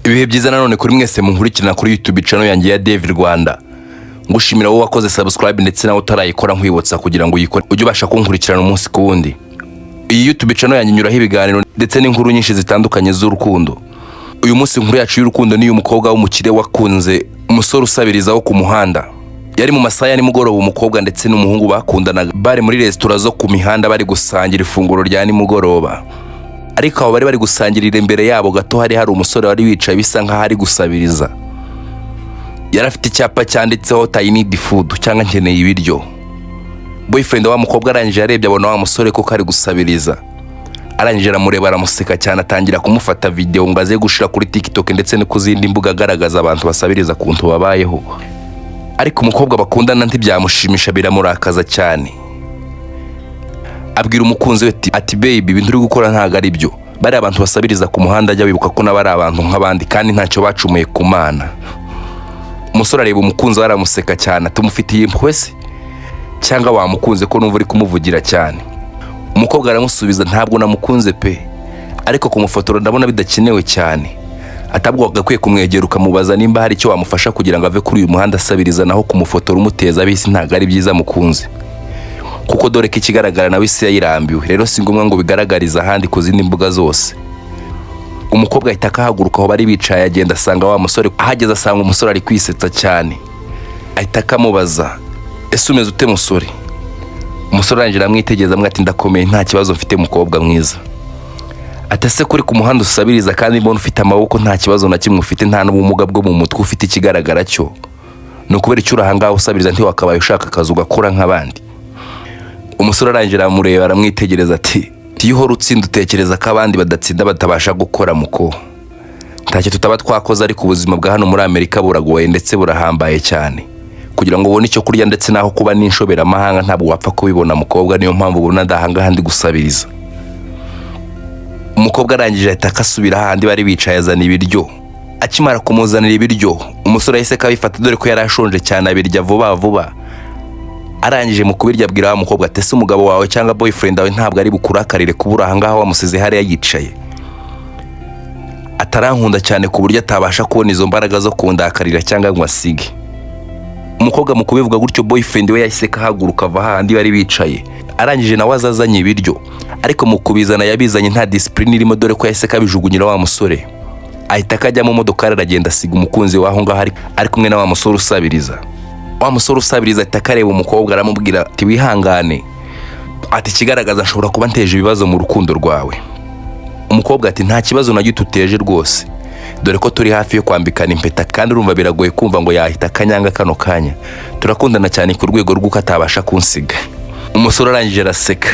Ibihe byiza nanone kuri mwese munkurikirana kuri YouTube channel yanjye ya David Rwanda. Ngushimira wowe wakoze subscribe ndetse nawe utarayikora nkwibutsa kugira ngo uyikore ujye ubasha kunkurikirana umunsi ku wundi. Iyi YouTube channel yanjye nyuraho ibiganiro ndetse n'inkuru nyinshi zitandukanye z'urukundo. Uyu munsi inkuru yacu y'urukundo ni umukobwa w'umukire wakunze umusore Usabiriza wo Kumuhanda. Yari mu masaha ya nimugoroba umukobwa ndetse n'umuhungu bakundanaga bari muri restaurant zo ku mihanda bari gusangira ifunguro rya nimugoroba. Ariko abo bari gusangirira imbere yabo gato hari umusore wari wicaye bisa nkaho ari gusabiriza. Yari afite icyapa cyanditseho I need food cyangwa nkeneye ibiryo. Boyfriend wa mukobwa arangije arebye abona wa musore ko kari gusabiriza. Arangije aramureba aramuseka cyane atangira kumufata video ngo aze gushira kuri TikTok ndetse no kuzindi mbuga agaragaza abantu basabiriza kuntu babayeho. Ariko umukobwa bakundana ntibyamushimisha biramurakaza cyane. Abwira umukunzi we ati baby ibintu uri gukora ntago ari byo. Bari abantu basabiriza ku muhanda ajya bibuka ko nabari abantu nk'abandi kandi ntacyo bacumuye ku Mana. Umusore areba umukunzi we aramuseka cyane atumufitiye impuhwe se cyangwa wamukunze ko numva uri kumuvugira cyane. Umukobwa aramusubiza ntabwo namukunze pe, ariko kumufotora ndabona bidakenewe cyane. Atabwo agakwiye kumwegera ukamubaza nimba hari icyo wamufasha kugira ngo ave kuri uyu muhanda asabiriza naho kumufotora umuteza bisi ntago ari byiza mukunze. Kuko dore ko ikigaragara nawe isi yayirambiwe rero si ngombwa ngo bigaragariza ahandi ku zindi mbuga zose. Umukobwa ahita akahaguruka aho bari bicaye agenda asanga wa musore, ahageze asanga umusore ari kwisetsa cyane. Ahita akamubaza ese umeze ute musore? Umusore arangije amwitegeza amwe ati ndakomeye nta kibazo mfite mukobwa mwiza. Atase kuri ku muhanda usabiriza kandi mbona ufite amaboko nta kibazo na kimwe ufite nta n'ubumuga bwo mu mutwe ufite ikigaragara cyo. No kubera icyo urahanga usabiriza nti wakabaye ushaka akazi ugakora nk'abandi. Umusore arangije amureba aramwitegereza ati iyo uhora utsinda utekereza ko abandi badatsinda batabasha gukora muko. Ntacyo tutaba twakoze ariko ubuzima bwa hano muri Amerika buragoye ndetse burahambaye cyane. Kugira ngo ubone icyo kurya ndetse naho kuba n'inshobera amahanga ntabwo wapfa kubibona mukobwa, niyo mpamvu ubona ndahanga handi gusabiriza. Umukobwa arangije ahita akasubira handi bari bicaye azana ibiryo. Akimara kumuzanira ibiryo umusore yahise kabifata dore ko yari ashonje cyane abirya vuba vuba. Arangije mu kubirya abwira wa mukobwa ati ese umugabo wawe cyangwa boyfriend wawe ntabwo ari bukurakarire kubura ahangaho wamusize hariya yicaye? Atarankunda cyane ku buryo atabasha kubona izo mbaraga zo kundakarira cyangwa ngo asige. Umukobwa mu kubivuga gutyo boyfriend we yahise kahaguruka ava handi bari bicaye. Arangije nawe azazanye ibiryo ariko mu kubizana yabizanye nta discipline irimo dore ko yahise kabijugunyira wa musore. Ahita akajya mu modoka aragenda asiga umukunzi waho ngaho ari kumwe na wa musore usabiriza. Wa musore usabiriza ati akareba umukobwa aramubwira ati wihangane ati kigaragaza nshobora kuba nteje ibibazo mu rukundo rwawe. Umukobwa ati nta kibazo na gito uteje rwose dore ko turi hafi yo kwambikana impeta kandi urumva biragoye kumva ngo yahita kanyanga kano kanya, turakundana cyane ku rwego rw'uko atabasha kunsiga. Umusore arangije araseka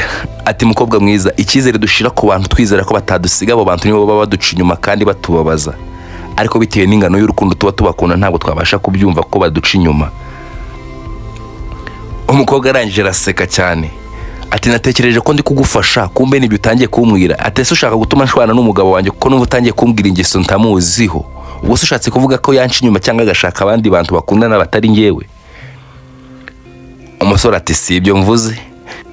ati mukobwa mwiza icyizere dushira ku bantu twizera ko batadusiga abo bantu nibo baba baduca inyuma kandi batubabaza, ariko bitewe n'ingano y'urukundo tuba tubakunda ntabwo twabasha kubyumva ko baduca inyuma. Umukobwa arangije araseka cyane ati natekereje ko ndi kugufasha kumbe nibyo utangiye kumbwira. Ati ese ushaka gutuma nshwana n'umugabo wanjye kuko numva utangiye kumbwira ingeso ntamuziho? Ubwo se ushatse kuvuga ko yanca inyuma cyangwa agashaka abandi bantu bakundana batari ngewe? Umusore ati si ibyo mvuze,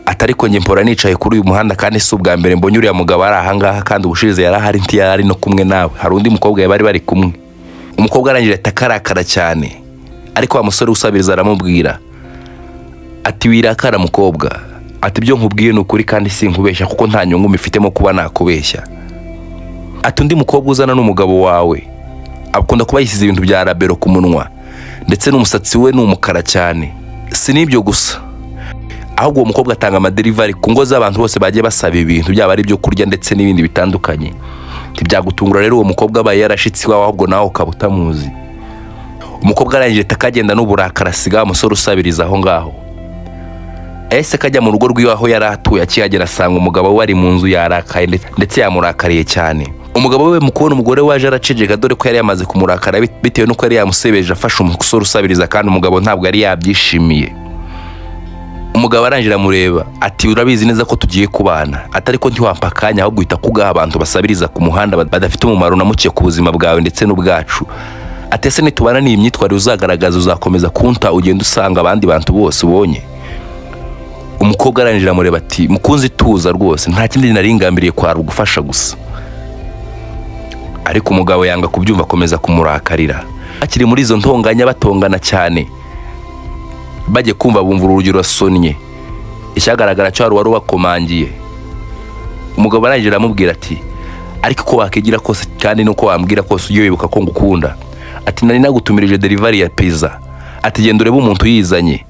atariko nge mpora nicaye kuri uyu muhanda kandi si ubwa mbere mbonye uriya mugabo ari ahangaha kandi ubushize yari ahari ntiyari no kumwe nawe, hari undi mukobwa bari kumwe. Umukobwa arangije atakarakara cyane ariko wa musore usabiriza aramubwira ati wirakara mukobwa, ati byo nkubwiye n'ukuri kandi sinkubeshya kuko nta nyungu mifitemo kuba nakubeshya. Ati undi mukobwa uzana n'umugabo wawe akunda kuba yisize ibintu bya rabero ku munwa ndetse n'umusatsi we n'umukara cyane. Si nibyo gusa ahubwo uwo mukobwa atanga amadelivery ku ngo z'abantu bose bagiye basaba ibintu byaba ari byo kurya ndetse n'ibindi bitandukanye. Ntibyagutungura rero uwo mukobwa abaye yarashitsi iwawe ahubwo nawe ukaba utamuzi. Umukobwa arangije takagenda n'uburakara asiga umusore usabiriza aho ngaho. Ese kajya mu rugo rw'iwaho yari atuye akihagera asanga umugabo we ari mu nzu yarakaye ndetse yamurakariye cyane. Umugabo we mu kubona umugore waje araceceka dore ko yari yamaze kumurakara bitewe n'uko yari yamusebeje afashe umusore usabiriza kandi umugabo ntabwo yari yabyishimiye. Umugabo arangije amureba ati urabizi neza ko tugiye kubana, atari ko ntiwampa akanya ahubwo uhita kugaha abantu basabiriza ku muhanda badafite umumaro na muke ku buzima bwawe ndetse n'ubwacu. Ati ese nitubana n'iyi myitwarire uzagaragaza uzakomeza kunta ugenda usanga abandi bantu bose ubonye? Umukobwa arangije amureba ati mukunzi tuza rwose nta kindi naringambiriye kwa gufasha gusa. ariko umugabo yanga kubyumva akomeza kumurakarira. Akiri muri izo ntonganya batongana cyane, bajye kumva bumva urugi rurasonnye. Icyagaragara cyo wari ubakomangiye. Umugabo arangije aramubwira ati ariko ko wakigira kose kandi nuko wambwira kose ujye wibuka ko ngukunda. Ati nari nagutumirije delivery ya pizza. Ati genda urebe umuntu yizanye.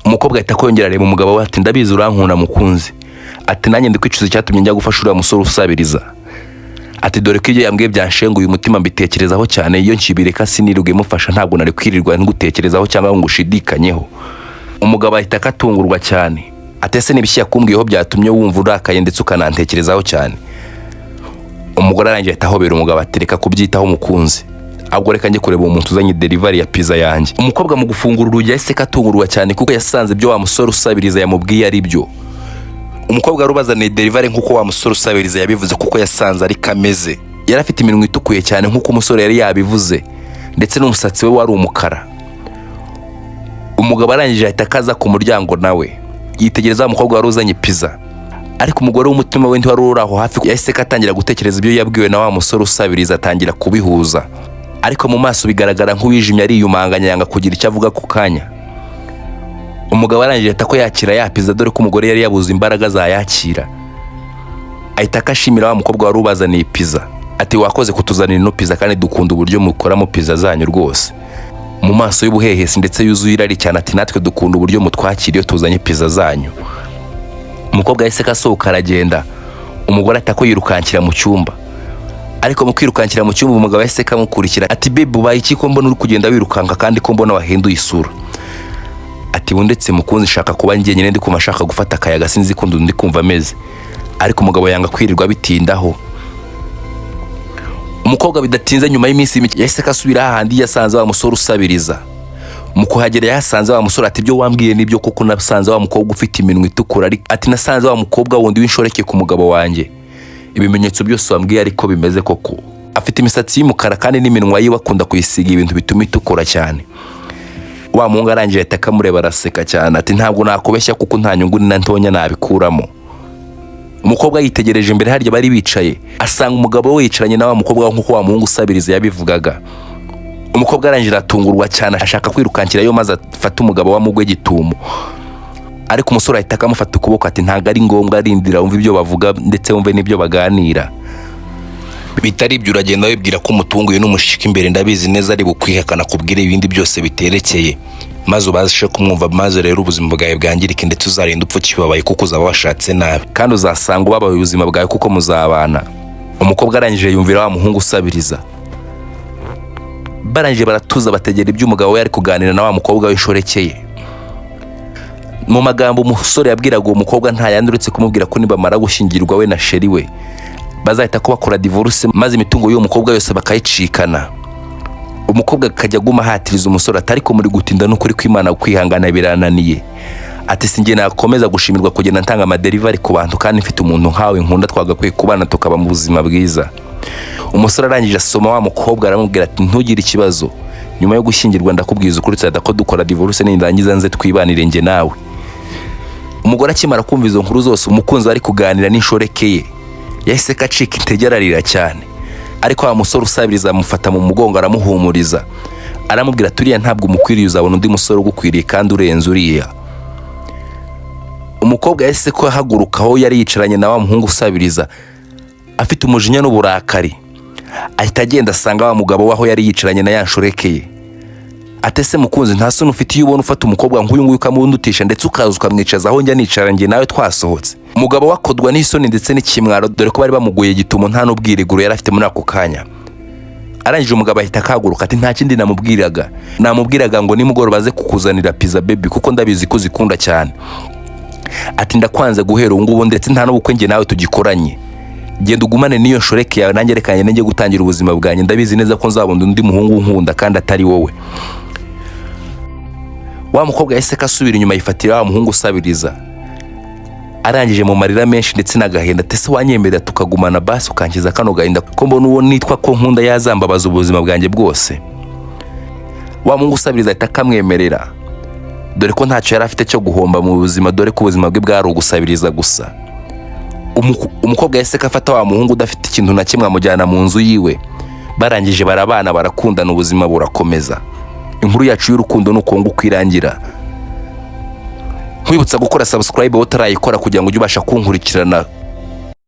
Umukobwa ahita kongera areba umugabo we ati ndabizi urankunda mukunzi. Ati nanjye ndikwicuza cyatumye njya gufasha uriya musore Usabiriza. Ati dore ko ibyo yambwiye byanshenguye umutima mbitekerezaho cyane, iyo nkibireka sinirwe mufasha ntabwo nari kwirirwa ngutekerezaho cyangwa ngo ushidikanyeho. Umugabo ahita akatungurwa cyane. Atese nibishya kumbwiyeho byatumye wumva urakaye ndetse ukanantekerezaho cyane. Umugore arangije ahita ahobera umugabo ati reka kubyitaho mukunzi, ahubwo reka njye kureba umuntu uzanye delivery ya pizza yanjye. Umukobwa mu gufungura urugi yahise katungurwa cyane kuko yasanze ibyo wa musore Usabiriza yamubwiye ari byo. Umukobwa arubazaniye delivery nkuko wa musore Usabiriza yabivuze kuko yasanze ari kameze. Yari afite iminwa itukuye cyane nkuko umusore yari yabivuze, ndetse n'umusatsi we wari umukara. Umugabo arangije ahita akaza ku muryango nawe yitegereza umukobwa wari uzanye pizza, ariko umugore w'umutima we ntiwari uri aho hafi. Yahise katangira gutekereza ibyo yabwiwe na wa musore Usabiriza, atangira kubihuza, ariko mu maso bigaragara nk'uwijimye ariyumanganya yanga kugira icyo avuga ku kanya. Umugabo arangije ahita ko yakira ya pizza dore ko umugore yari yabuze imbaraga zayakira. Ahita akashimira wa mukobwa wari ubazaniye pizza ati wakoze kutuzanira ino pizza kandi dukunda uburyo mukoramo pizza zanyu rwose. Mu maso y'ubuhehesi ndetse yuzuye irari cyane ati natwe dukunda uburyo mutwakiriye tuzanye pizza zanyu. Umukobwa yahise kasohoka aragenda. Umugore atako yirukankira mu cyumba, ariko mu kwirukankira mu cyumba umugabo yahise kamukurikira ati babe ubaye iki ko mbona uri kugenda wirukanka kandi ko mbona wahinduye isura. Ati ndetse mukunzi shaka kuba njye nyine ndi kumva shaka gufata akayaga sinzi ko ndi kumva ameze, ariko umugabo yanga kwirirwa bitindaho. Umukobwa bidatinze nyuma y'iminsi mike yahise kasubira hahandi yasanze wa musore Usabiriza. Mu kuhagera yasanze wa musore ati byo wambwiye nibyo kuko nasanze wa mukobwa ufite iminwa itukura, ati nasanze wa mukobwa wundi w'inshoreke ku mugabo wanjye. Ibimenyetso byose wambwiye ariko bimeze koko. Afite imisatsi y'umukara kandi n'iminwa yiwe akunda kuyisiga ibintu bituma itukura cyane. Wa muhungu arangije ahita akamureba araseka cyane ati ntabwo nakubeshya kuko nta nyungu na ntonya nabikuramo. Umukobwa yitegereje imbere harya bari bicaye, asanga umugabo we yicaranye na wa mukobwa nkuko wa muhungu Usabiriza yabivugaga. Umukobwa arangije atungurwa cyane ashaka kwirukankira yo maze afata umugabo wa mugwe gitumo, ariko umusore ahita akamufata ukuboko ati ntago ari ngombwa, arindira wumva ibyo bavuga ndetse wumve n'ibyo baganira. Bitari ibyo uragenda wibwira ko umutunguye n'umushika imbere ndabizi neza ari bukwihakana kubwira ibindi byose biterekeye, maze ubashe kumwumva, maze rero ubuzima bwawe bwangirike ndetse uzarinda upfa kibabaye kuko uzaba washatse nabi kandi uzasanga ubabaye ubuzima bwawe kuko muzabana. Umukobwa arangije yumvira wa muhungu Usabiriza. Barangije baratuza bategera ibyo umugabo we ari kuganira na wa mukobwa w'inshoreke. Mu magambo umusore yabwiraga uwo mukobwa nta yandi uretse kumubwira ko nibamara gushyingirwa we na sheri we bazahita ko bakora divorce maze imitungo y'uwo mukobwa yose bakayicikana. Umukobwa akajya guma hatiriza umusore atari ko muri gutinda n'ukuri kw'Imana kwihangana birananiye. Ati sinjye nakomeza gushimirwa kugenda ntanga amadelivery ku bantu kandi mfite umuntu nkawe nkunda twagakwiye kubana tukaba mu buzima bwiza. Umusore arangije asoma wa mukobwa aramubwira ati ntugire ikibazo, nyuma yo gushyingirwa ndakubwiza ukuri cyada ko dukora divorce nindangiza nze twibanire nge nawe. Umugore akimara kumva izo nkuru zose umukunzi ari kuganira n'inshoreke ye yahise kacika intege ararira cyane, ariko wa musore Usabiriza amufata mu mugongo aramuhumuriza aramubwira turiya ntabwo umukwiriye, uzabona undi musore ugukwiriye kandi urenze uriya. Umukobwa yahise ko ahaguruka aho yari yicaranye na wa muhungu Usabiriza afite umujinya n'uburakari, ahita agenda asanga wa mugabo waho yari yicaranye na ya nshoreke ye. Atese mukunzi nta soni ufite iyo ubona ufata umukobwa nk'uyu nguyu ukamundutisha ndetse ukaza ukamwicaza aho njya nicara njye nawe twasohotse. Umugabo wakodwa n'isoni ndetse n'ikimwaro dore ko bari bamuguye gitumo nta n'ubwiriguro yari afite muri ako kanya. Arangije umugabo ahita akaguruka ati nta kindi namubwiraga ngo nimugoroba baze kukuzanira pizza baby kuko ndabizi ko zikunda cyane. Ati ndakwanze guhera ngubu ndetse nta n'ubukwe njye nawe tugikoranye, genda ugumane n'iyo nshoreke yawe nanjye rekanye nenge gutangira ubuzima bwanjye, ndabizi neza ko nzabona undi muhungu nkunda kandi atari wowe. Wa mukobwa yahise kasubira inyuma yifatira wa muhungu Usabiriza. Arangije mu marira menshi ndetse n'agahinda ati se wanyemera tukagumana basi ukankiza kano gahinda ko mbona uwo nitwa ko nkunda yazambabaza ubuzima bwanjye bwose. Wa muhungu Usabiriza ahita akamwemerera dore ko ntacyo yari afite cyo guhomba mu buzima dore ko ubuzima bwe bwari ugusabiriza gusa. Umukobwa yahise afata wa muhungu udafite ikintu na kimwe amujyana mu nzu yiwe, barangije barabana barakundana, ubuzima burakomeza. Inkuru yacu y'urukundo nuko nguko irangira. Nkwibutsa gukora subscribe utarayikora kugira ngo ujye ubasha kunkurikirana